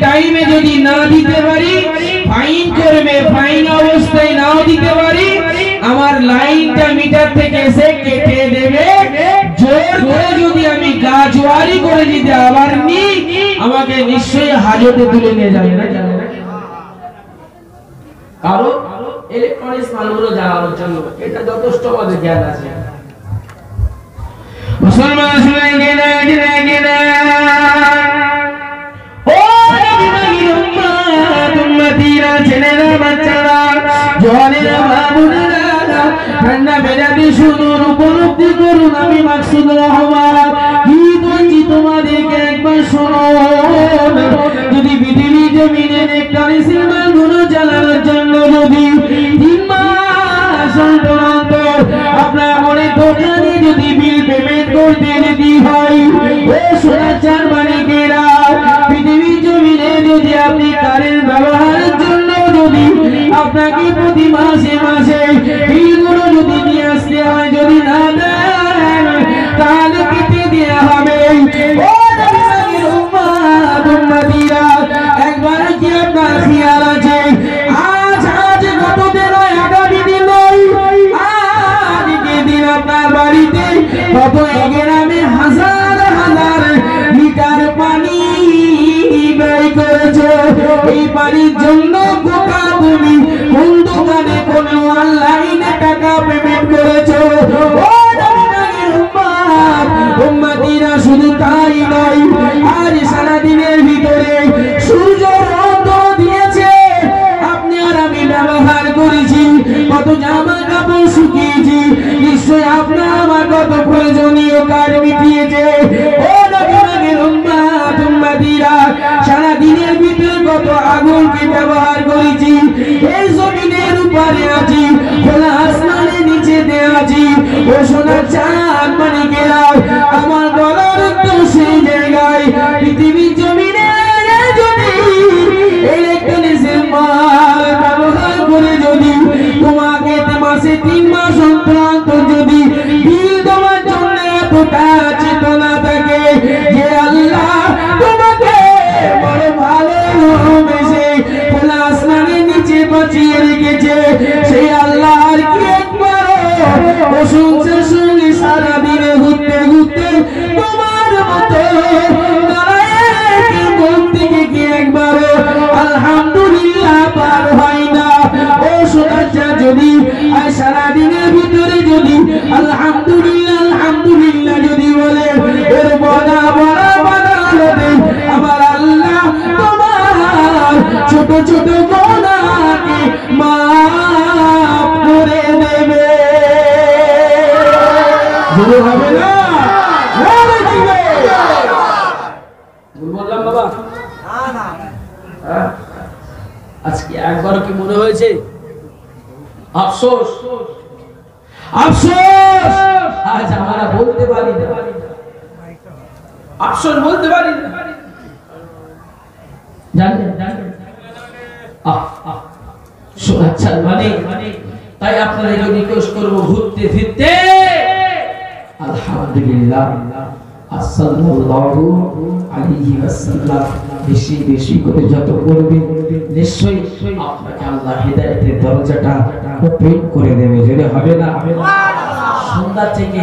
টাইমে যদি না দিতে পারি ফাইন করবে, ফাইন অবস্থায় নাও দিতে পারি আমার লাইনটা মিটার থেকে এসে কেটে দেবে। জোর করে যদি আমি গাজওয়ারি করে দিতে আবার নি আমাকে নিশ্চয়ই হাজতে তুলে নিয়ে যাবে না। কারণ ইলেকট্রনিক্স মালগুলো জানানোর জন্য এটা যথেষ্ট আমাদের জ্ঞান আছে। মুসলমান শুনেন কিনা কিনা ও নবীর উম্মত উম্মতিরা ছেলেরা বাচ্চারা জওয়ানেরা বাবুরা ঠান্ডা মেজাজে শুনুন, উপলব্ধি করুন আমি মাকসুদ রহমান কি বলছি তোমাদেরকে একবার শুনুন। যদি পৃথিবী জমিনের ইলেকট্রনিক্স মালগুলো চালানোর জন্য যদি 3 মাস অন্তর আপনার মনে দোকানে যদি বিল পেমেন্ট করতে যদি হয় ও সোনার চার মালিকেরা পৃথিবী জমিনে যদি আপনি কারেন্ট ব্যবহারের জন্য যদি আপনাকে প্রতি মাসে মাসে বিলগুলো যদি নিয়ে আসতে হয়, যদি না দেন তাহলে কেটে দেওয়া হবে। ও নবীর উম্মত উম্মতিরা একবার কি আপনার খেয়াল আছে আজ কত দিন আগামী দিন আজকে দিন আপনার বাড়িতে কত গ্রামে হাজার হাজার লিটার পানি ব্যয় করেছে। এই পানির জন্য গোটা তুমি কোন দোকানে কোন অনলাইনে টাকা পেমেন্ট করেছো। ও নবীর উম্মত উম্মতিরা শুধু তাই নয়, আজ সারাদিনের ভিতরে সূর্য রোদ দিয়েছে আপনি আর আমি ব্যবহার করেছি, কত জামা কাপড় শুকিয়েছি, নিশ্চয় আপনার আমার কত প্রয়োজনীয় কাজ মিটিয়েছে। ও নবীর উম্মত উম্মতিরা সারাদিনের ভিতরে কত আগুনকে ব্যবহার করেছি, এই জমিনের উপরে আছি, খোলা আসমানের নিচে আছি। ও সোনার চাঁদ মানিকেরা আমার বলার তো সেই জায়গায় পৃথিবীর জমিনে যদি ইলেকট্রনিক্স মাল ব্যবহার করে যদি তোমাকে মাসে 3 মাস অন্তর যদি বিল দেওয়ার জন্য এতটা চেতনা থাকে যে আল্লাহ তোমাকে বড় ভালোবেসে খোলা আসমানের নিচে বাঁচিয়ে রেখেছে, সেই আল্লাহর কি একবার প্রশংসার সঙ্গে সারাদিনে ঘুরতে ঘুরতে তোমার মতো মন থেকে কি একবার আলহামদুলিল্লাহ পার হয় না। ও সোনাচা যদি সারাদিনের ভিতরে যদি আলহামদুলিল্লাহ আলহামদুলিল্লাহ যদি বলে এর বড়া বড়া বদলে আমার আল্লাহ তোমার ছোট ছোট গুনাহকে মাফ করে দেবে। যদি হবে না বলে দিবে। ভুল বললাম বাবা? না না, আজকে একবার কি মনে হয়েছে আফসোস আফসোস আজ আমরা বলতে পারি না, আফসোস বলতে পারি না। জানেন আচ্ছা মানে তাই আপনাদের রিকোয়েস্ট করবো ঘুরতে ফিরতে আলহামদুলিল্লাহ সাল্লাল্লাহু আলাইহি ওয়াসাল্লাম বেশি বেশি করে যত করবেন নিশ্চয়ই আপনাকে আল্লাহ হিদায়াতের দরজাটা ওপেন করে দেবে। যদি হবে না সন্ধ্যা থেকে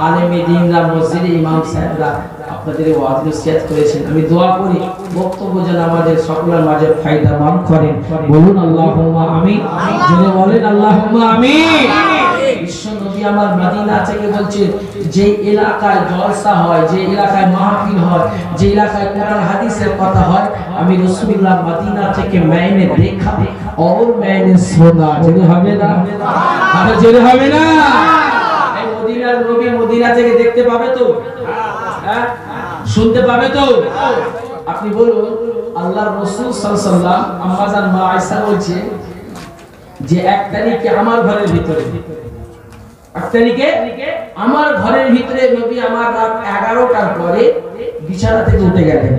আলেমে দ্বীনরা মসজিদে ইমাম সাহেবরা আপনাদের ওয়াজ নসিহত করেছেন। আমি দোয়া করি বক্তব্য যেন আমাদের সকলের মাঝে ফায়দামান করেন। বলুন আল্লাহুম্মা আমিন। যদি বলেন আল্লাহুম্মা আমিন। বিশ্ব নবী আমার মদিনা থেকে বলছে যে এলাকায় জলসা হয়, যে এলাকায় মাহফিল হয়, যে এলাকায় কোরআন হাদিসের কথা হয়, আমি রাসূলুল্লাহ মদিনা থেকে मैंने देखा और मैंने सुना। যদি হবে না আরে যদি হবে না এই মদিনার নবী মদিনা থেকে দেখতে পাবে তো, হ্যাঁ শুনতে পাবে তো। আপনি বলুন আল্লাহর রাসূল সাল্লাল্লাহু আলাইহি ওয়াসাল্লাম আম্মা জান মা আয়েশা বলছে যে 1 তারিখে আমার ঘরের ভিতরে, 1 তারিখে আমার ঘরের ভিতরে নবী আমার রাত 11টার পরে বিছানা থেকে উঠে গেলেন।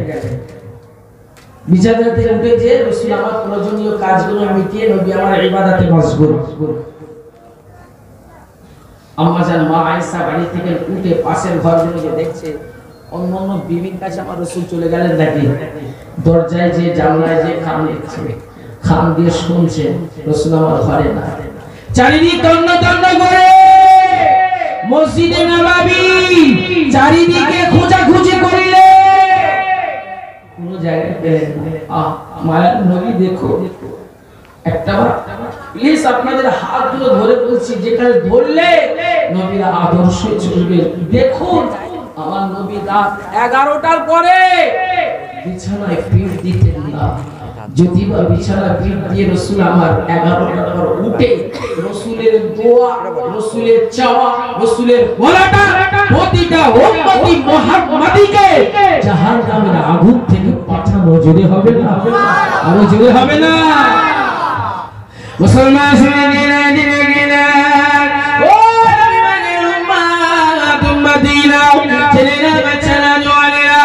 বিছানা থেকে উঠে যে রাসূল আমার প্রয়োজনীয় কাজগুলো মিটিয়ে নবী আমার ইবাদতে মশগুল। আম্মা জান মা আয়েশা বাড়ি থেকে উঠে পাশের ঘরগুলোকে দেখছে, অন্য অন্য বিবির কাছে আমার রাসূল চলে গেলেন নাকি? দরজায় যে জানলায় যে খান দিচ্ছে, খান দিয়ে শুনছে, রাসূল আমার ঘরে না। চারিদিক তন্ন তন্ন করে মসজিদে নববী চারিদিকে খোঁজাখুঁজি করিলে কোন জায়গায় পেলেন না। মায়ার নবী দেখো একটা প্লিজ আপনাদের হাত দুটো ধরে বলছি, যেখানে ধরলে নবীর আদর্শ চলবে। দেখুন আমার নবী রাত 11টার পরে বিছানায় পিঠ দিতেন না। যদি বা বিছানা পিঠ দিয়ে রাসূল আমার 11টার পর উঠে রাসূলের দোয়া, রাসূলের চাওয়া, রাসূলের বলাটা প্রতিটা উম্মতি মুহাম্মাদিকে জাহান্নামের আগুন থেকে পাঠানো জোরে হবে না? আরো জোরে হবে না? মুসলমান শুনে দিলেন ও নবী মানের উম্মত উম্মতিনা, ছেলেরা বাচ্চারা জওয়ানেরা,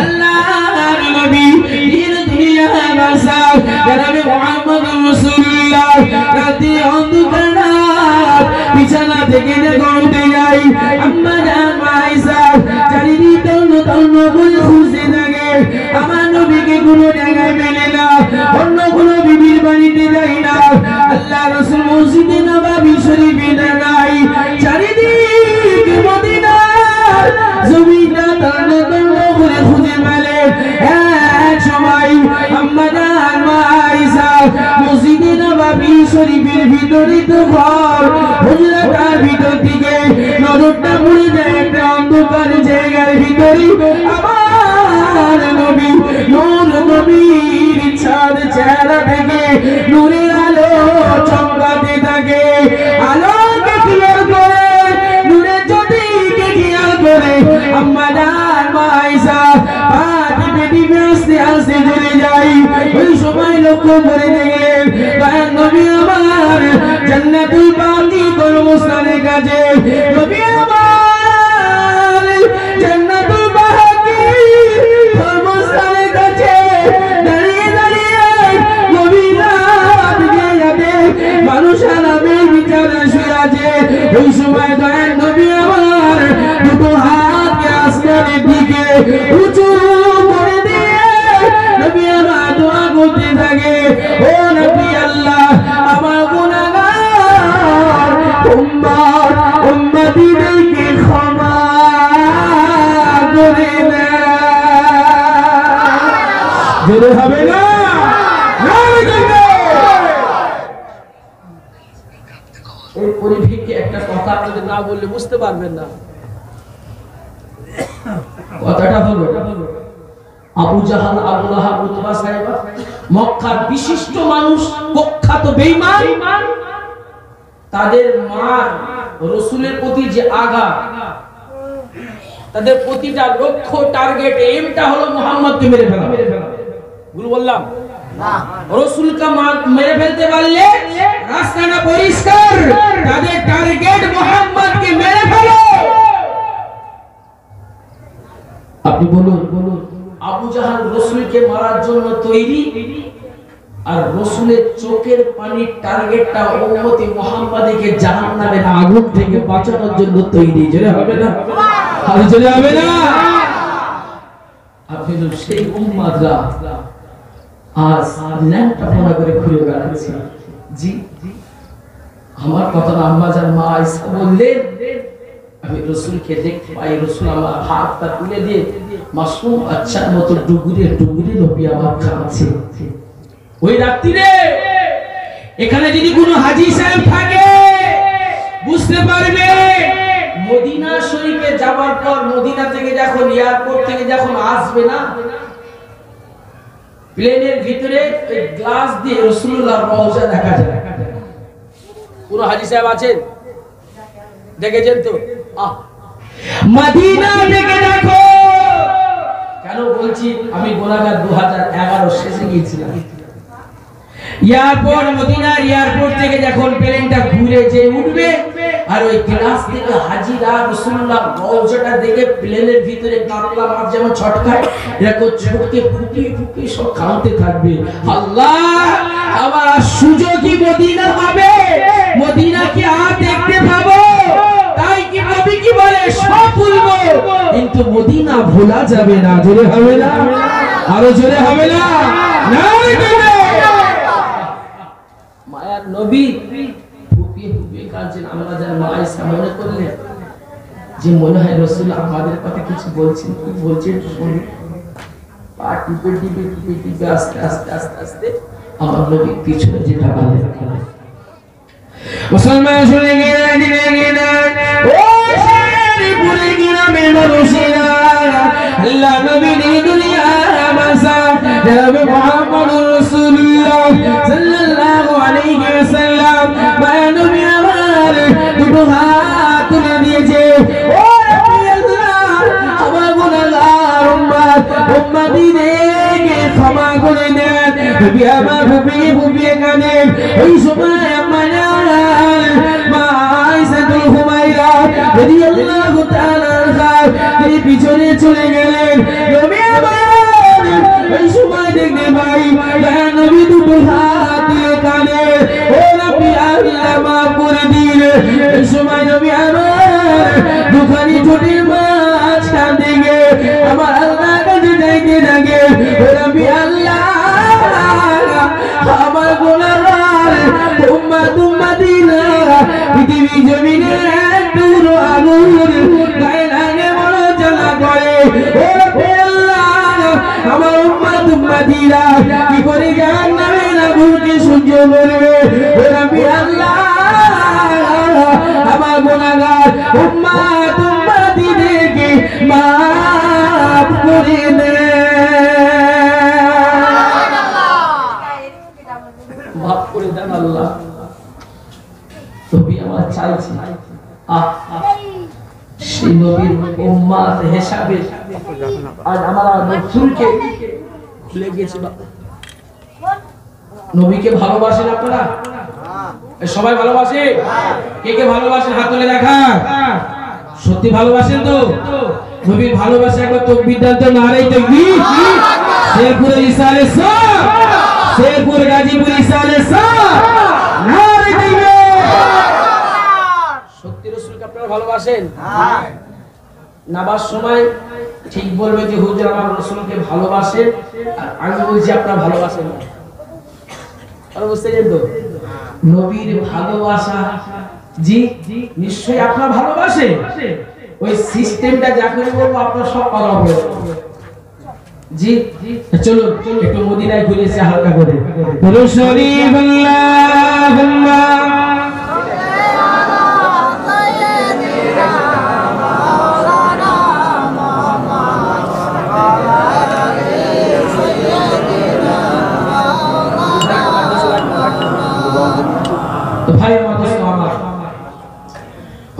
আল্লাহর নবী দিন দুনিয়া বাসাও জনাবে মুহাম্মদুর রাসূলুল্লাহ রাতে অন্ধকার রাত বিছানা থেকে যখন উঠে যাই আম্মা জান আয়েশা চারিদিকে তন্ন তন্ন করে খুঁজতে থাকে। আমার নবীকে কোনো জায়গায় মেলে না, অন্য কোনো বিবির বাড়িতে যাই না, আল্লাহ রাসূল মসজিদে নববী শরীফে নাই, চারিদিক মদিনার জমিটা তন্ন তন্ন করে খুঁজে মেলে। এক সময় আম্মা জান আয়েশা মসজিদে নববী শরীফের ভিতরে তো ঘর, হুজরাটার ভিতর থেকে নজরটা পড়ে যায় একটা অন্ধকার জায়গার ভিতরে। আমার নবী নূর নবীর ছাদ চেহারা থেকে নূরের আলো চমকাতে থাকে। আলোকে খেয়াল করে, নূরের জ্যোতিকে খেয়াল করে আম্মা জান আয়েশা পাটি পেটি আস্তে আস্তে চলে যায়। ওই সময় লক্ষ্য করে দেখলেন দয়ার নবী আমার জান্নাতুল বাকি কর্মস্থানের কাছে, নবী আমার জান্নাতুল বাকি কর্মস্থানের কাছে দাঁড়িয়ে দাঁড়িয়ে নবী রাত জেগে মানুষ আরামে বিছানা শুয়ে আছে। ওই সময় দয়ার নবী আমার দুটো হাতকে আসমানের দিকে উঁচু করে দিয়ে নবী আমার দোয়া করতে থাকে, ও নবী আল্লাহ আমার গুনাহগার উম্মত উম্মতিদেরকে ক্ষমা করে দেন। জোরে হবে না? এই পরিপ্রেক্ষিতে একটা কথা আপনাদের না বললে বুঝতে পারবেন না। কথাটা হলো আবু জাহাল, আবু লাহাব, উতবা, সাইবা মক্কার বিশিষ্ট মানুষ, কুখ্যাত বেঈমান, তাদের মার রাসূলের প্রতি যে আঘাত, তাদের প্রতিটা লক্ষ্য টার্গেট এমটা হলো মুহাম্মদকে মেরে ফেলা। ভুল বললাম না? রাসূলকে মেরে ফেলতে পারলে রাস্তাটা পরিষ্কার, তাদের টার্গেট মুহাম্মদকে মেরে ফেলো। আপনি বলুন আবু জাহাল রাসূলকে মারার জন্য তৈরি, আর রাসূলের চোখের পানির টার্গেটটা উম্মতি মুহাম্মাদীকে জাহান্নামের আগুন থেকে বাঁচানোর জন্য তৈরি। জোরে হবে না? আর জোরে হবে না? আপনি তো সেই উম্মাদরা আজ ল্যাংটা পোড়া করে ঘুরে বেড়াচ্ছে। জি আমার কথা না, আম্মা জান মা আয়েশা বললেন আমি রাসূলকে দেখতে পাই, রাসূল আমার হাতটা তুলে দিয়ে মাসুম বাচ্চার মতো ডুগুরে ডুগুরে নবী আমার কাছে। ওই রাত্রিরে এখানে যদি কোনো হাজী সাহেব থাকে বুঝতে পারবে, মদিনা শরীফে যাওয়ার পর মদিনা থেকে যখন এয়ারপোর্ট থেকে যখন আসবে না, প্লেনের ভিতরে ওই গ্লাস দিয়ে রাসূলুল্লাহর রওজা দেখা যায়। কোন হাজী সাহেব আছেন? দেখেছেন তো? মদিনা থেকে দেখো। কেন বলছি? আমি গোলাঘাট 2011 শেষে গিয়েছিলাম। এয়ারপোর্ট, মদিনার এয়ারপোর্ট থেকে যখন প্লেনটা ঘুরে যে উঠবে, আর ওই গ্লাস থেকে হাজীরা রাসূলুল্লাহর রওজাটা দেখে প্লেনের ভিতরে কাতলা মাছ যেমন ছটকায়, এরকম চোখে ফুঁপিয়ে ফুঁপিয়ে সব কাঁদতে থাকবে। আল্লাহ আমার সুযোগই মদিনা হবে, মদিনাকে আর দেখতে পাবো। তাই কি নবী কি বলে? সব ভুলবো কিন্তু মদিনা না ভোলা যাবে না। জোরে হবে না, আরো জোরে হবে না। মায়ার নবী ফুপিয়ে ফুপিয়ে কাঁদছেন। আমরা যারা মা আয়েশা মনে করলেন যে মনে হয় রাসূল আমাদের কথা কিছু বলছেন, কি বলছেন একটু শুনি। পা টিপে টিপে টিপে টিপে আস্তে আস্তে আস্তে আস্তে আমার নবী পিছনে যেটা বললেন। মুসলমান শুনে গেলেন, দিনে গেলেন ও শিরপুরে গ্রামের মানুষেরা, আল্লাহ নবী দুনিয়া বাসা জনাবে মুহাম্মদুর রাসূলুল্লাহ সাল্লাল্লাহু আলাইহি ওয়াসাল্লাম মায়া নবী আমার দুটো হাত তুলে দিয়েছে। ও নবী আল্লাহ, আমার গুনাহগার উম্মতিদেরকে ক্ষমা করে দেন। নবী আমার ফুপিয়ে ফুপিয়ে কাঁদেন। ওই সময় আমার মা আয়েশাতুল হুমায়রা রাদিয়াল্লাহু তাআলা আনহা তিনি পিছনে চলে গেলেন। নবী আমার এই সময় দেখতে পাই দয়া নবী দুটো হাত দিয়ে কাঁদে, ও নবী আল্লাহ মাফ করে দিন। এই সময় নবী আমার দুখানি ঠোঁটের মাঝখান থেকে আমার আল্লাহর কাছে যাইতে থাকে, ও নবী আল্লাহ, আমার গুনাহগার উম্মত উম্মতিনা পৃথিবী জমিনে একটুকরো আগুন গায়ে লাগে বড় জ্বালা করে। ও নবী আল্লাহ, আমার উম্মত উম্মতিরা কি করে জাহান্নামের আগুনকে সহ্য করবে? ও নবী আল্লাহ, আমার গুনাহগার উম্মত উম্মতিদেরকে মাফ করে দেন। মাফ করে দেন আল্লাহ। নবী আমার চাইছি সেই নবীর উম্মত হিসাবে আজ আমরা রাসূলকে ভুলে গেছি। নবীকে ভালোবাসেন আপনারা? সবাই ভালোবাসে? কে কে ভালোবাসেন হাত তুলে দেখান। সত্যি ভালোবাসেন তো? নবীর ভালোবাসা একবার তাকবীর দেন তো, নারায়ে তাকবীর। শেরপুর ইসালে সাহ, শেরপুর গাজীপুর ইসালে সাহ, নারায়ে তাকবীর। সত্যি রাসূলকে আপনারা ভালোবাসেন? নাবার সময় ঠিক বলবে যে হুজুর আমার রাসূলকে ভালোবাসেন, আর আমি বলছি আপনারা ভালোবাসেন না। আর বুঝতে গেলেন তো? নবীর ভালোবাসা জি নিশ্চয়ই আপনারা ভালোবাসেন। ওই সিস্টেমটা যা করে বলবো আপনারা সব পালন হবে। জি চলুন একটু মদিনায় ঘুরে এসে হালকা করে দরুদ শরীফ আল্লাহুম্মা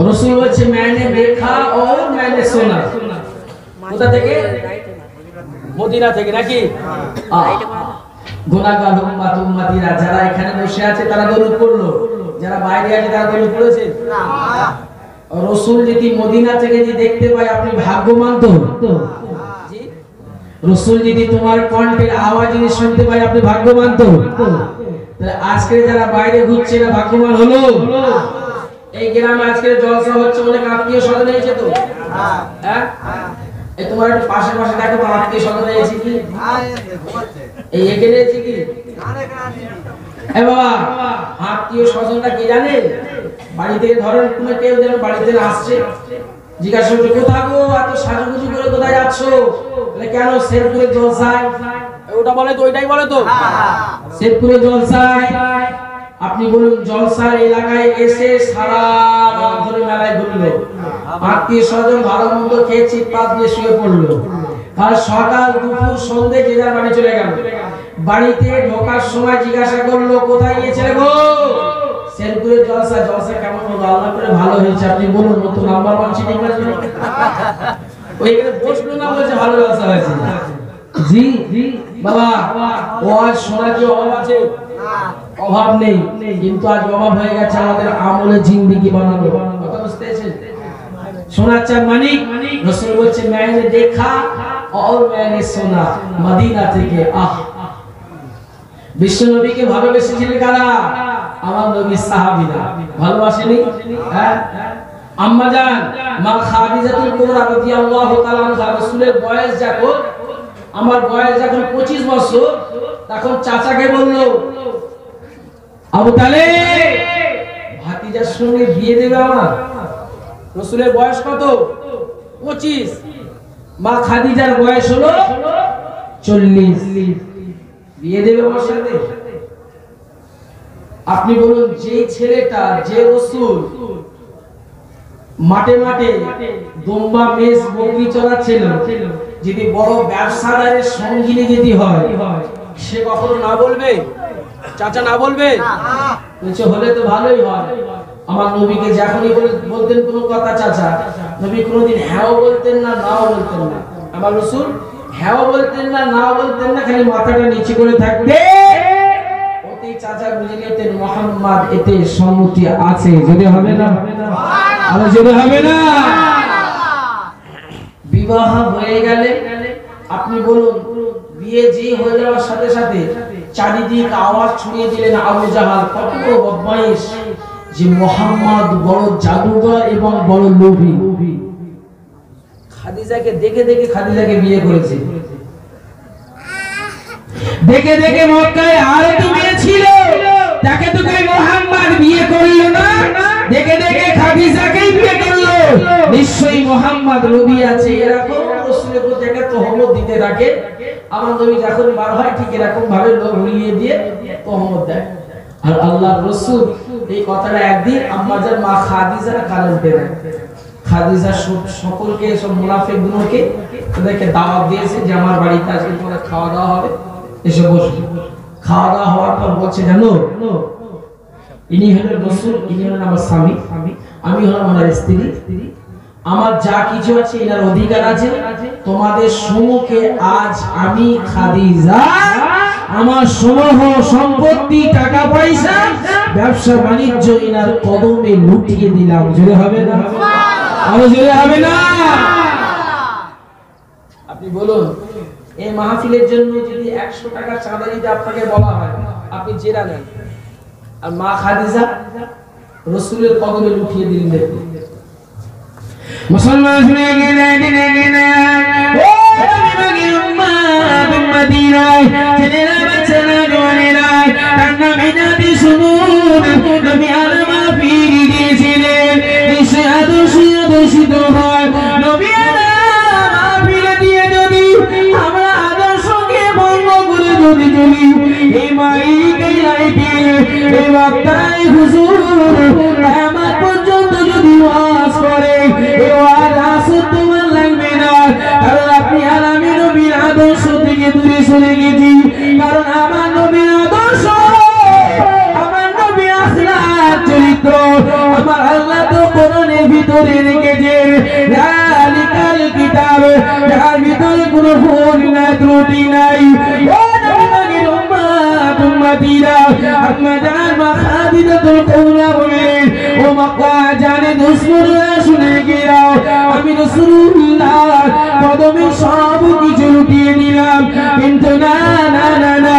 रसूल বলছে मैंने देखा और मैंने सुना। কোথা থেকে? মদিনা থেকে নাকি? গুনাহগার উম্মত উম্মতিরা যারা এখানে বসে আছে তারা দরুদ পড়লো, যারা বাইরে আছে তারা দরুদ পড়েছে না। রাসূল যদি মদিনা থেকে যদি দেখতে পায় আপনি ভাগ্যবান তো। জি রাসূল যদি তোমার কণ্ঠের আওয়াজ যদি শুনতে পায় আপনি ভাগ্যবান তো। তাহলে আজকে যারা বাইরে ঘুরছে না ভাগ্যবান হলো? এই গ্রামে আজকে জলসা হচ্ছে, অনেক আত্মীয় স্বজন এসেছে তো। হ্যাঁ এই তোমার একটু পাশে পাশে দেখো তো আত্মীয় স্বজন এসেছে কি? এই এখানে এসেছে কি? এ বাবা আত্মীয় স্বজনটা কি জানে? বাড়ি থেকে ধরেন তুমি কেউ যেন বাড়ি থেকে আসছে, জিজ্ঞাসা করছে কোথায় গো এত সাজুগুজু করে কোথায় যাচ্ছ? বলে কেন শেরপুরে জলসায়। ওটা বলে তো, ওইটাই বলে তো শেরপুরে জলসায়। আপনি বলুন জলসার এলাকায় এসে সারা রাত ধরে মেলায় ঘুরলো, আত্মীয় স্বজন ভালো মন্দ খেয়ে চিৎপাত দিয়ে শুয়ে পড়লো, আর সকাল দুপুর সন্ধ্যে যে যার বাড়ি চলে গেল। বাড়িতে ঢোকার সময় জিজ্ঞাসা করলো কোথায় গিয়েছিলে গো? শেরপুরে জলসা। জলসা কেমন হলো? আল্লাহ করে ভালো হয়েছে। আপনি বলুন তো নাম্বার 1 সিটিং করে ওইখানে বসলো না, বলছে ভালো জলসা হয়েছে। জি বাবা ও আজ শোনা কি অভাব আছে? অভাব নেই, কিন্তু আজ অভাব হয়ে গেছে আমাদের আমলে জিন্দেগি বানানো। কথা বুঝতে পেরেছেন? শোনা চান মানিক রাসূল বলছে मैंने देखा और मैंने सुना। মদিনা থেকে বিশ্ব নবীকে ভালোবেসেছিলেন কারা? আমার নবী সাহাবীরা। ভালোবাসেনি? হ্যাঁ আম্মা জান মা খাদিজাতুল কুবরা রাদিয়াল্লাহু তাআলা আনহা, রাসূলের বয়স যখন, আমার বয়স যখন 25 বছর, তখন চাচাকে বলল, আবু তালেব ভাতিজার সঙ্গে বিয়ে দেবে আমার। রাসূলের বয়স কত? 25। মা খাদিজার বয়স হলো 40। বিয়ে দেবে আমার সাথে? আপনি বলুন, যে ছেলেটা, যে রাসূল মাঠে মাঠে দুম্বা মেষ বকরি চড়াচ্ছিল, যদি বড় ব্যবসাদারের সঙ্গিনী যদি হয়, সে কখনো না বলবে? চাচা না বলবে? বলছে হলে তো ভালোই হয়। আমার নবীকে যখনই বলতেন কোনো কথা চাচা, নবী কোনোদিন হ্যাঁ বলতেন না, নাও বলতেন না। আমার রাসূল হ্যাঁ বলতেন না, নাও বলতেন না, খালি মাথাটা নিচে করে থাকতেন। ওতেই চাচা বুঝে নিতেন মুহাম্মদ এতে সম্মতি আছে। যদি হবে না, আরে যদি হবে না। বিবাহ হয়ে গেলে আপনি বলুন, বিয়ে যে হয়ে যাওয়ার সাথে সাথে চারিদিক আওয়াজ ছড়িয়ে দিলেন আবু জাহাল কত বড় বদমাইশ, যে মুহাম্মদ বড় জাদুকর এবং বড় লোভী। খাদিজাকে দেখে দেখে খাদিজাকে বিয়ে করেছে। দেখে দেখে মক্কায় আর তো মেয়ে ছিল, তাকে তো কই মুহাম্মদ বিয়ে করলো না, দেখে দেখে খাদিজাকেই বিয়ে করলো। নিশ্চয়ই মুহাম্মদ নবী আছে, এরকম রাসূলের প্রতি একটা তহমত দিতে থাকে। আমার নবী যখন বার হয় ঠিক এরকম ভাবে লোক উড়িয়ে দিয়ে তহমত দেয়। আর আল্লাহর রাসূল এই কথাটা একদিন আম্মাজান মা খাদিজার কানে উঠে দেয়। খাদিজা সকলকে, সব মুনাফিকগুলোকে তাদেরকে দাওয়াত দিয়েছে যে আমার বাড়িতে আজকে তোমাদের খাওয়া দাওয়া হবে, এসে বসবে। খাওয়া দাওয়া হওয়ার পর বলছে, জানো ইনি হলেন রাসূল, ইনি হলেন আমার স্বামী, আমি হলাম আমার স্ত্রী, আমার যা কিছু আছে এনার অধিকার আছে। তোমাদের সম্মুখে আজ আমি খাদিজা আমার সমূহ সম্পত্তি, টাকা পয়সা, ব্যবসা বাণিজ্য এনার কদমে লুটিয়ে দিলাম। জোরে হবে না? আরো জোরে হবে না? আপনি বলুন, এই মাহফিলের জন্য যদি 100 টাকা চাঁদা দিতে আপনাকে বলা হয়, আপনি জেরা নেন। আর মা খাদিজা রাসূলের কদমে লুটিয়ে দিলেন। দেখুন মুসলমান শুনে গেলেন, ও নবীর উম্মত মদিনায়, ছেলেরা বাচ্চারা জওয়ানেরা কান্না মিনাতি শুনুন। নবী আলমা ফিরে দিয়েছিলেন, নিশ্চয় আদর্শিত হয়। নবী আলমা ফিরে দিয়ে যদি আমরা আদর্শকে ভঙ্গ করে যদি চলি, এই মাইক এই লাইটের এই বার্তায় হুজুর কিয়ামত পর্যন্ত যদি ওয়াজ করে, এই ওয়াজ আসর তোমার লাগবে না। কারণ আপনি আর আমি নবীর আদর্শ থেকে দূরে সরে গেছি। কারণ আমার নবীর আদর্শ, আমার নবীর আখলাক চরিত্র, আমার আল্লাহ তো কোরআনের ভিতরে রেখেছেন যালিকাল কিতাব, যার ভিতরে কোনো ভুল না, ত্রুটি নাই। ও নবীর উম্মত উম্মতিরা, আপনারা জানেন মা খাদিজাতুল কুবরা বলেন, ও মক্কা জানে দুশমনরা শুনে গেরাও, আমি রাসূলুল্লাহ কদমে সব কিছু লুটিয়ে দিলাম। কিন্তু না না না না,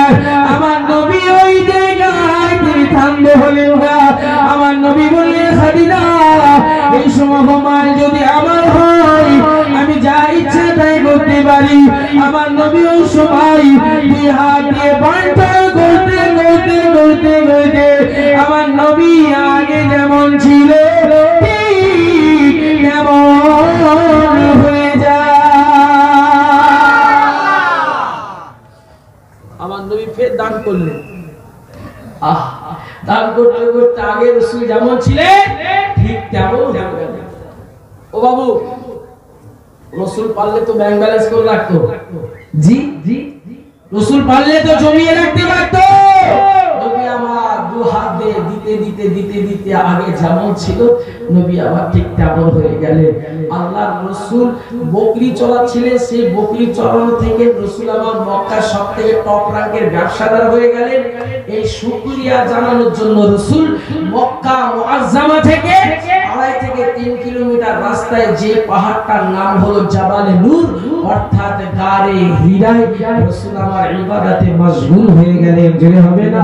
আমার নবী ওই জায়গায় তিনি থামতে হলেন না। আমার নবী বললেন, খাদিজা এই সময় যদি আমার হয়, আমি যা ইচ্ছা তাই করতে পারি। আমার নবী ওই সময় দুই হাত দিয়ে বান্টন করতে করতে করতে করতে আমার নবী আগে যেমন ছিল ঠিক তেমন হয়ে যায়। আমার নবী ফের দান করলেন। দান করতে করতে আগে রাসূল যেমন ছিলেন ঠিক তেমন হয়ে গেলেন। ও বাবু, রাসূল পারলে তো ব্যাংক ব্যালেন্স করে রাখতো। জি জি, রাসূল পারলে তো জমিয়ে রাখতে পারতো। নবী আমার দু হাত দিয়ে দিতে দিতে দিতে দিতে আগে যেমন ছিল নবী আবার ঠিক তেমন হয়ে গেলেন। আল্লাহর রাসূল বকরি চড়াচ্ছিলেন, সেই বকরি চড়ানো থেকে রাসূল আমার মক্কার সবথেকে টপ র্যাঙ্কের ব্যবসাদার হয়ে গেলেন। এই শুকরিয়া জানানোর জন্য রাসূল মক্কা মুআজ্জামা থেকে 2.5 থেকে 3 কিলোমিটার রাস্তায় যে পাহাড়টার নাম হলো জাবালে নূর, অর্থাৎ গারে হীরায় রাসূল আমার ইবাদতে মশগুল হয়ে গেলেন। জোরে হবে না?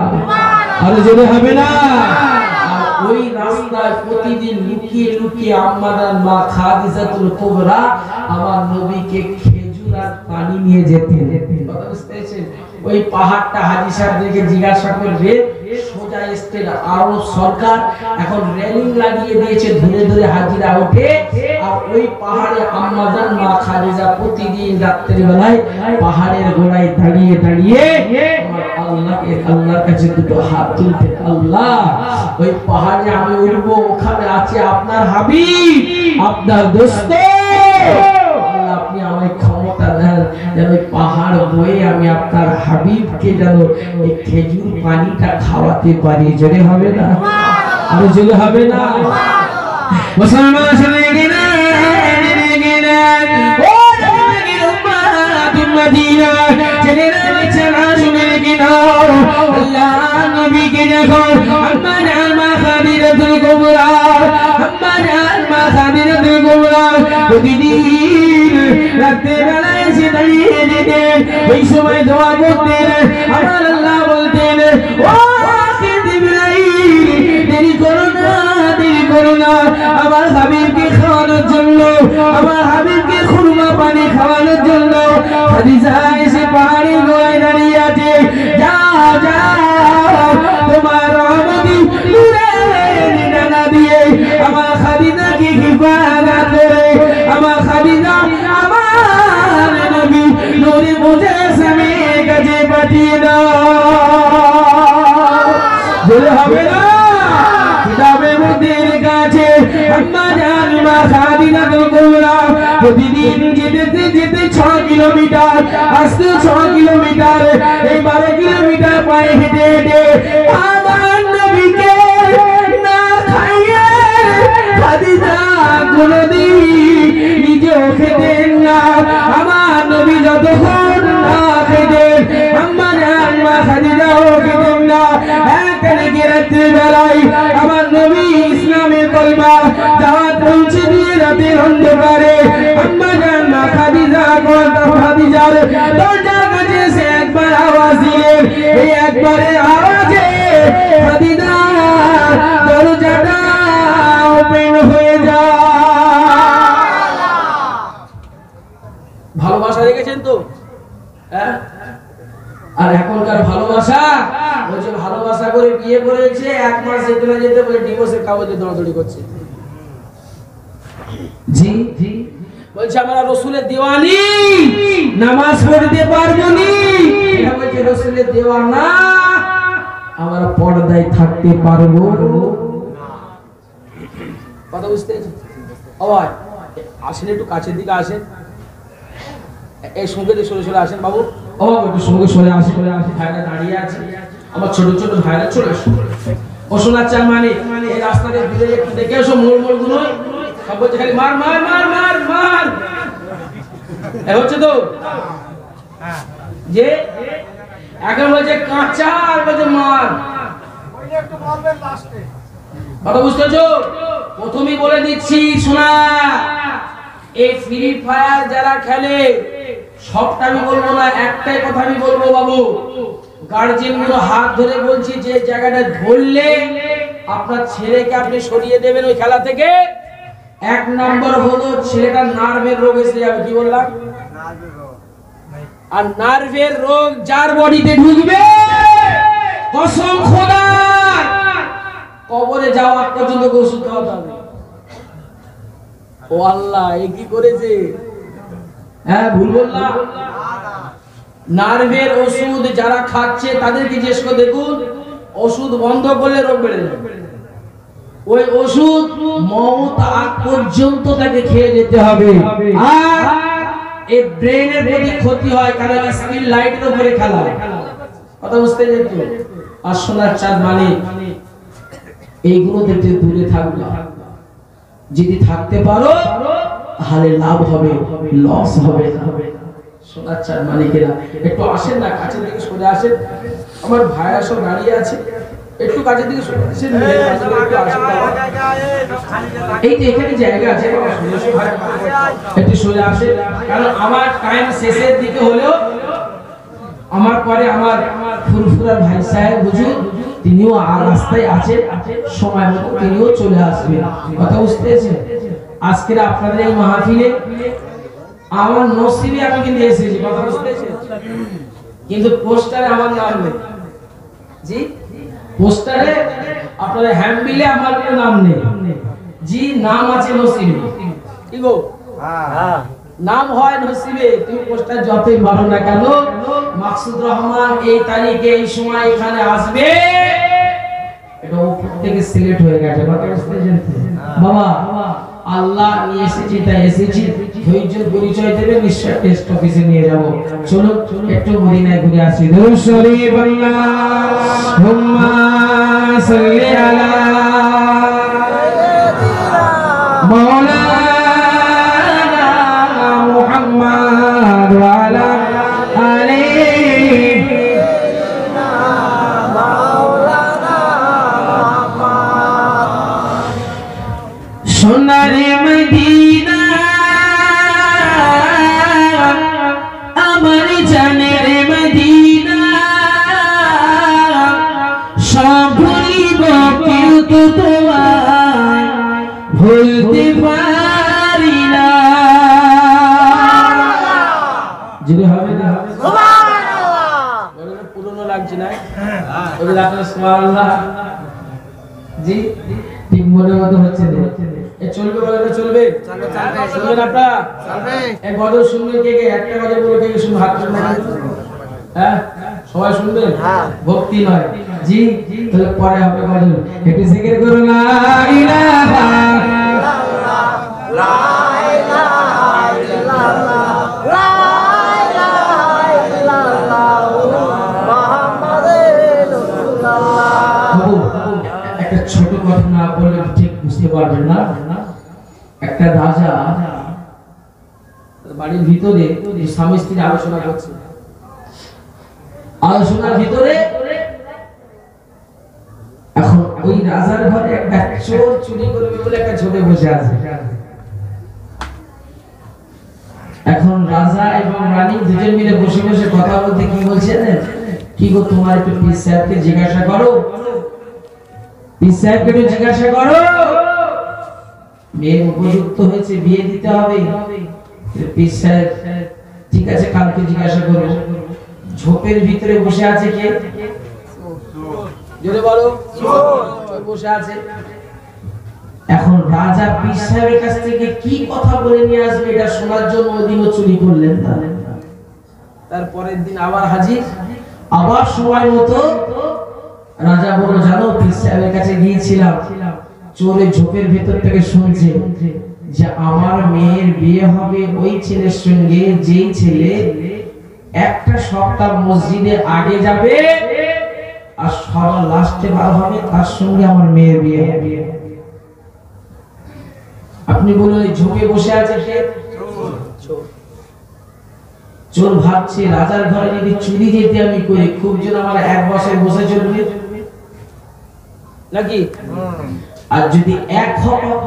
আরে জোরে হবে না? আর ওই রাস্তা সময় প্রতিদিন লুকিয়ে লুকিয়ে আম্মাদান মা খাদিজাতুল কুবরা আমার নবীকে খেজুর আর পানি নিয়ে যেতেন। কথা বুঝতে পেরেছেন? ওই পাহাড়টা হাজী সাহেবদেরকে জিজ্ঞাসা করবে, সোজা স্টেট আরব সরকার এখন রেলিং লাগিয়ে দিয়েছে, ধরে ধরে হাজিরা ওঠে, আর ওই পাহাড়ে আম্মাজান মা খাদিজা প্রতিদিন রাত্রি বেলায় পাহাড়ের গোড়ায় দাঁড়িয়ে দাঁড়িয়ে আল্লাহর কাছে দুটো হাত তুলতে, আল্লাহ ওই পাহাড়ে আমি উঠবো, ওখানে আছে আপনার হাবিব, আপনার দোস্ত, আপনি আমায় ক্ষমতা দেন যেন ওই পাহাড় বয়ে আমি আপনার হাবিবকে যেন এই খেজুর পানিটা খাওয়াতে পারি। জোরে হবে না? আরো জোরে হবে না? মুসলমান শুনে গেলে ও মদিনা ছেলেরা ছেলেরা শুনে গেল, আল্লাহ নবীকে যখন আম্মা জান খাদিজাতুল কুবরা, আম্মা জান খাদিজাতুল কুবরা প্রতিদিন রাতে বেলায় এসে দাঁড়িয়ে যেতেন, ওই সময় দোয়া করতেন, আমার আল্লাহ বলতেন, ও দেরি করো না, দেরি করো না, আমার হাবিবকে খাওয়ানোর জন্য, আমার হাবিবকে খুরমা পানি খাওয়ানোর জন্য খাদিজা এসে পাহাড়ের গোড়ায় দাঁড়িয়ে আছে। যাও যাও, তোমার রহমতি নূরের ডানা দিয়ে আমার খাদিজাকে হিফাজত করে, আমার খাদিজা আমার নবী নূরে মুজাসসামের কাছে পাঠিয়ে দাও। বলে হবে না? কিতাবের মধ্যে লেখা আছে আম্মা জান মা খাদিজাতুল কুবরা প্রতিদিন যেতে যেতে 6 কিলোমিটার, আসতে 6 কিলোমিটার, এই 12 কিলোমিটার পায়ে হেঁটে হেঁটে আমার নবীকে না খাইয়ে খাদিজা কোনদিন নিজেও খেতেন না। আমার নবী যতক্ষণ না খেতেন আম্মা জান মা খাদিজাও খেতেন না। একদিকে রাত্রি বেলায় আমার নবী ইসলামের কলমা দাওয়াত পৌঁছে দিয়ে রাতের অন্ধকারে আম্মা জান মা খাদিজার দরজার কাছে এসে একবার আওয়াজ দিলেন, এই একবারের আওয়াজে খাদিজার দরজাটা ওপেন হয়ে যায়। ভালোবাসা দেখেছেন তো? হ্যাঁ, আর এখনকার ভালোবাসা, ওই যে ভালোবাসা করে বিয়ে করেছে, 1 মাস যেতে না যেতে বলে ডিভোর্সের কাগজে দৌড়াদৌড়ি করছে। জি জি, বলছে আমরা রসুলের দেওয়ানি, নামাজ পড়তে পারবো নি, এটা বলছে রসুলের দেওয়ানা, আমরা পর্দায় থাকতে পারবো। কথা বুঝতে আবার আসেন, একটু কাছের দিকে আসেন, এই সঙ্গে সরে সরে আসেন বাবু, ও একটু সঙ্গে সরে আসে, ভাইরা দাঁড়িয়ে আছে, আমার ছোট ছোট ভাইরা চলে আসো। ও শোনার চান মানে এই রাস্তাতে ঘুরে একটু দেখে এসো, মোড় মোড় গুলো সব বলছে খালি মার মার মার মার মার, এ হচ্ছে তো যে এখন বলছে কাঁচা, আর বলছে মার। কথা বুঝতেছো? প্রথমেই বলে দিচ্ছি শোনা, এই ফ্রি ফায়ার যারা খেলে সবটা আমি বলবো না, একটাই কথা আমি বলবো বাবু, গার্জিয়ান গুলো হাত ধরে বলছি, যে জায়গাটা ধরলে আপনার ছেলেকে আপনি সরিয়ে দেবেন ওই খেলা থেকে। 1 নম্বর হলো ছেলেটার নার্ভের রোগ এসে যাবে। কি বললাম? আর নার্ভের রোগ যার বডিতে ঢুকবে, কসম খোদার, কবরে যাওয়া পর্যন্ত ওষুধ খাওয়াতে হবে। ও আল্লাহ, এ কি করেছে? হ্যাঁ, ভুল বললাম? নার্ভের ওষুধ যারা খাচ্ছে তাদেরকে জিজ্ঞেস করে দেখুন, ওষুধ বন্ধ করলে রোগ বেড়ে যাবে। ওই ওষুধ মওত আগ পর্যন্ত তাকে খেয়ে যেতে হবে। আর এই ব্রেনের প্রতি ক্ষতি হয়, কারণ স্ক্রিন লাইটের উপরে খেলা। কথা বুঝতে যেত? আর সোনার চাঁদ মানে এইগুলো থেকে দূরে থাকবে। যদি থাকতে পারো তাহলে লাভ হবে, লস হবে না। সোনার চাঁদ মালিকেরা একটু আসেন না, কাছের দিকে সরে আসেন, আমার ভাইরা সব দাঁড়িয়ে আছে, একটু কাছের দিকে সরে আসেন। এই যে এখানে জায়গা আছে, একটু সরে আসেন, কারণ আমার টাইম শেষের দিকে হলেও আমার পরে আমার ফুরফুরা ভাই সাহেব হুজুর তিনিও রাস্তায় আছেন, সময় মতো তিনিও চলে আসবেন। কথা বুঝতে পেরেছেন? আজকের আপনাদের এই মাহফিলে আমার নসিবে আমি কিন্তু এসেছি। কথা বুঝতে পেরেছেন? কিন্তু পোস্টারে আমার নাম নেই। জি, পোস্টারে আপনাদের হ্যান্ডবিলে আমার কোনো নাম নেই। জি, নাম আছে নসিবে। কি গো? হ্যাঁ, নাম হয় নসিবে। তুমি পোস্টার যতই মারো না কেন, মাকসুদ রহমান এই তারিখে এই সময় এখানে আসবে, এটা উপর থেকে সিলেক্ট হয়ে গেছে। কথা বুঝতে পেরেছেন? বাবা আল্লাহ নিয়ে এসেছি, তাই এসেছি। ধৈর্য পরিচয় দেবে, নিশ্চয় টেস্ট অফিসে নিয়ে যাব। চলো একটু মদিনায় ঘুরে আসি। দুরূদ শরীফ আল্লাহুম্মা সাল্লি আলা মাওলানা মুহাম্মদ ওয়া আলা আলিহি সোনারে মদিনা আমার জানের মদিনা, সব ভুলিব কিন্তু তোমায় ভুলতে পারি না। যদি হবে না পুরনো লাগছে না, সুবহানাল্লাহ। জি, ঠিক মনে মতো হচ্ছে না। চলবে বলে চলবে, শুনবেন আপনারা? এক গজল শুনবেন কে কে? একটা গজল বলে কে কে শুনবেন? হাত তুলুন। হ্যাঁ, সবাই শুনবেন? ভক্তি নয়। জি, তাহলে পরে হবে গজল। একটু জিকির করুন, লা ইলাহা ইল্লাল্লাহ, লা ইলাহা ইল্লাল্লাহ, লা ইলাহা ইল্লাল্লাহ, মুহাম্মাদুর রাসূলুল্লাহ। একটা ছোট ঘটনা বলে ঠিক বুঝতে পারবেন না। একটা রাজা বাড়ির ভিতরে স্বামী স্ত্রী আলোচনা করছে। আলোচনার ভিতরে এখন ওই রাজার ঘরে একটা চোর চুরি করবে বলে একটা ছোটে বসে আছে। এখন রাজা এবং রানী দুজন মিলে বসে বসে কথা বলতে কি বলছেন, কি গো তোমার একটু পীর সাহেবকে জিজ্ঞাসা করো, পীর সাহেবকে একটু জিজ্ঞাসা করো, মেয়ে উপযুক্ত হয়েছে, বিয়ে দিতে হবে। পীর সাহেব ঠিক আছে, কালকে জিজ্ঞাসা করো। ঝোপের ভিতরে বসে আছে কে? জোরে বলো। চোর বসে আছে। এখন রাজা পীর সাহেবের কাছ থেকে কি কথা বলে নিয়ে আসবে এটা শোনার জন্য ওদিনও চুরি করলেন। তারপরের দিন আবার হাজির, আবার সময় মতো রাজা বলল, জানো পীর সাহেবের কাছে গিয়েছিলাম, চোরে ঝোপের ভেতর থেকে শুনছে যে আমার মেয়ের বিয়ে হবে ওই ছেলের সঙ্গে, যেই ছেলে একটা সপ্তাহ মসজিদে আগে যাবে আর সবার লাস্টে বার হবে, তার সঙ্গে আমার মেয়ের বিয়ে হবে। আপনি বলুন এই ঝোপে বসে আছে কে? চোর ভাবছে রাজার ঘরে যদি চুরি যেতে আমি করি, খুব যেন আমার এক বছর বসে চলবে নাকি? আর যদি এক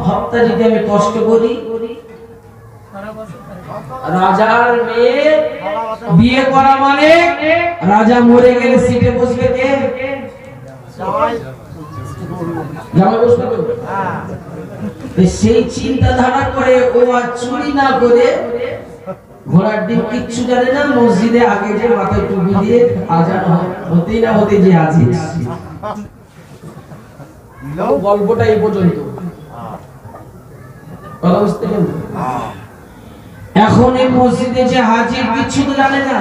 হপ্তাহ যদি আমি কষ্ট করি, রাজার মেয়ে বিয়ে করা মানে রাজা মরে গেলে সিটে বসবে কে? জামাই বসবে তো। সেই চিন্তাধারা করে ও আর চুরি না করে, ঘোড়ার ডিম কিচ্ছু জানে না, মসজিদে আগে যে মাথায় টুপি দিয়ে আজান হতেই না হতে যে হাজির। গল্পটা এই পর্যন্ত। এখন এই মসজিদে যে হাজির কিচ্ছু তো জানে না।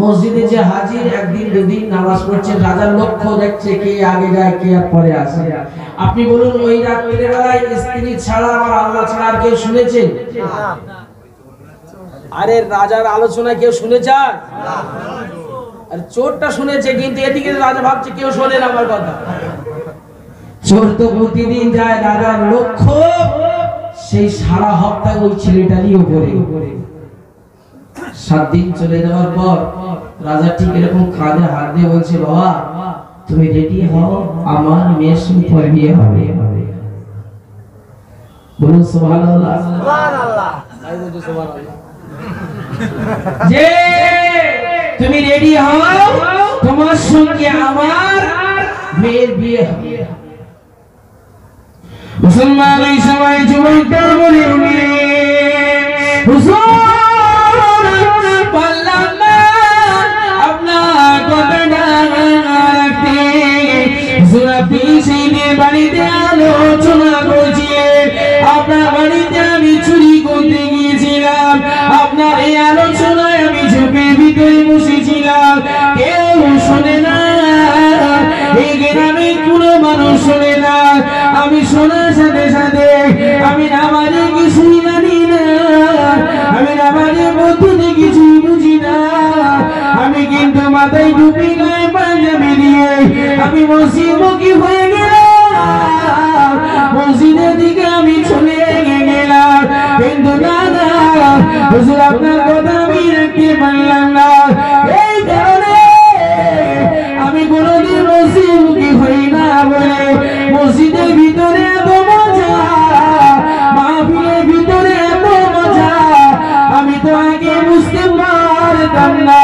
মসজিদে যে হাজির একদিন দুদিন নামাজ পড়ছে, রাজার লক্ষ্য দেখছে কে আগে যায় কে আর পরে আসে। আপনি বলুন ওই রাত্রির বেলায় স্ত্রী ছাড়া আমার আল্লাহ ছাড়া আর কেউ শুনেছে? আরে রাজার আলোচনা কেউ শুনেছে? আর চোরটা শুনেছে, কিন্তু এদিকে রাজা ভাবছে কেউ শোনে না আমার কথা। চোর তো প্রতিদিন যায়, রাজার লক্ষ্য সেই সারা হপ্তাহ ওই ছেলেটারই উপরে। 7 দিন চলে যাওয়ার পর রাজা ঠিক এরকম কাঁধে হাত দিয়ে বলছে, বাবা তুমি রেডি হও, আমার মেয়ের সঙ্গে পরে বিয়ে হবে। বলুন সুবহানাল্লাহ। সুবহানাল্লাহ। তাই বলছে সুবহানাল্লাহ। যে তুমি রেডি হও, তোমার সঙ্গে আমার মেয়ের বিয়ে হবে। মুসলমান এই সময় যুবকদের বলে উনি হুজুর পারলাম না আপনার কথাটা রাখতে। হুজুর আপনি সেই দিন বাড়িতে আলোচনা করছিলেন, আপনার বাড়িতে আমি চুরি করতে গিয়েছিলাম, আপনার এই আলোচনায় আমি ঝোপের ভিতরে বসেছিলাম, কেউ শোনে না, এই গ্রামে কোনো মানুষ শোনে না। আমি শোনার সাথে সাথে আমি নামাজে কিছুই জানি না, আমি নামাজের মধ্যে কিছুই বুঝি না, আমি কিন্তু মাথায় টুপি গায়ে পাঞ্জাবি দিয়ে আমি মসজিদমুখী হয়ে গেলাম, মসজিদের দিকে আমি চলে গেলাম। কিন্তু না না হুজুর আপনার কথা আমি রাখতে পারলাম না, এই কারণে আমি কোনোদিন মসজিদমুখী হই না বলে মসজিদের ভিতরে এত মজা, মাহফিলের ভিতরে এত মজা আমি তো আগে বুঝতে পারতাম না।